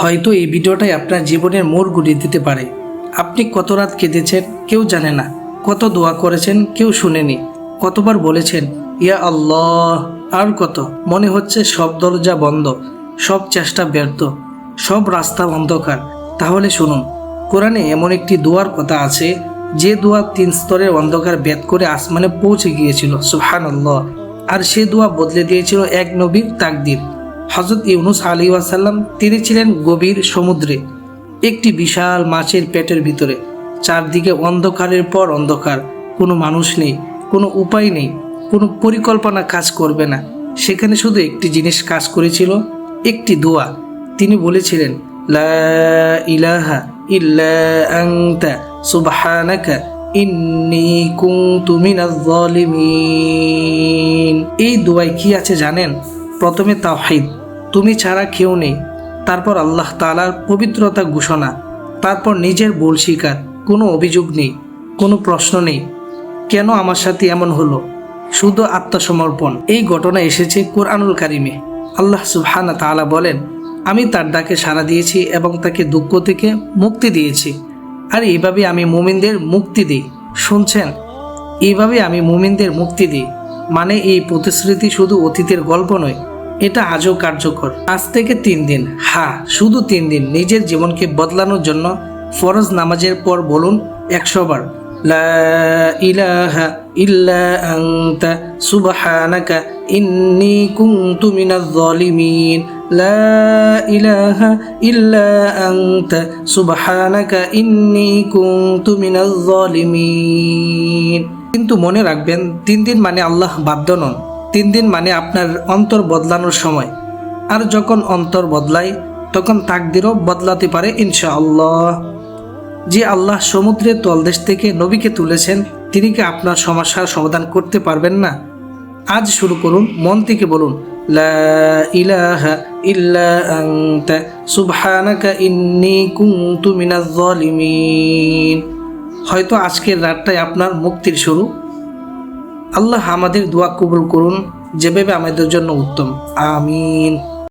হয়তো এই ভিডিওটাই আপনার জীবনের মোড় ঘুরিয়ে দিতে পারে। আপনি কত রাত কেঁদেছেন কেউ জানে না, কত দোয়া করেছেন কেউ শুনেনি, কতবার বলেছেন ইয়া আল্লাহ, আর কত মনে হচ্ছে সব দরজা বন্ধ, সব চেষ্টা ব্যর্থ, সব রাস্তা অন্ধকার। তাহলে শুনুন, কোরআনে এমন একটি দোয়ার কথা আছে যে দোয়া 3 স্তরের অন্ধকার ভেদ করে আসমানে পৌঁছে গিয়েছিল, সুবহানাল্লাহ। আর সে দোয়া বদলে দিয়েছিল এক নবীর তাকদীর। হযরত ইউনুস আলাইহিস সালাম, তিনি ছিলেন গভীর সমুদ্রে, একটি বিশাল মাছের পেটের ভিতরে। চারদিকে অন্ধকারের পর অন্ধকার, কোনো মানুষ নেই, কোনো উপায় নেই, কোনো পরিকল্পনা কাজ করবে না। সেখানে শুধু একটি জিনিস কাজ করেছিল, একটি দোয়া। তিনি বলেছিলেন লা ইলাহা ইল্লা আনতা সুবহানাকা ইন্নী কুনতু মিনাজ জালিমিন। এই দোয়ায় কি আছে জানেন? প্রথমে তাওহীদ, তুমি ছাড়া কেউ নেই। তারপর আল্লাহ তাআলার পবিত্রতা ঘোষণা। তারপর নিজের ভুল স্বীকার, কোনো অভিযোগ নেই, কোনো প্রশ্ন নেই, কেন আমার সাথে এমন হলো, শুধু আত্মসমর্পণ। এই ঘটনা এসেছে কোরআনুল কারিমে। আল্লাহ সুবহানাহু তাআলা বলেন, আমি তার ডাকে সাড়া দিয়েছি এবং তাকে দুঃখ থেকে মুক্তি দিয়েছি। আর এইভাবে আমি মুমিনদের মুক্তি দিই। শুনছেন? এইভাবে আমি মুমিনদের মুক্তি দিই। মানে এই প্রতিশ্রুতি শুধু অতীতের গল্প নয়, এটা আজও কার্যকর। আজ থেকে 3 দিন, হ্যাঁ শুধু 3 দিন, নিজের জীবনকে বদলানোর জন্য ফরজ নামাজের পর বলুন 100 বার লা ইলাহা ইল্লা আনতা সুবহানাকা ইন্নী কুনতু মিনাজ জালিমিন। লা ইলাহা ইল্লা আনতা সুবহানাকা ইন্নী কুনতু মিনাজ জালিমিন। কিন্তু মনে রাখবেন, 3 দিন মানে আল্লাহ বাধ্য নন। 3 দিন মানে আপনার অন্তর বদলানোর সময়। আর যখন অন্তর বদলায় তখন তাকদিরও বদলাতে পারে ইনশাআল্লাহ। যে আল্লাহ সমুদ্রের তলদেশ থেকে নবীকে তুলেছেন, তিনি কি আপনার সমস্যার সমাধান করতে পারবেন না? আজ শুরু করুন, মন থেকে বলুন লা ইলাহা ইল্লা আনতা সুবহানাকা ইন্নী কুনতু মিনাজ জালিমিন। হয়তো আজকের রাতটাই আপনার মুক্তির শুরু। আল্লাহ আমাদের দোয়া কবুল করুন, যেভাবে আমাদের জন্য উত্তম। আমিন।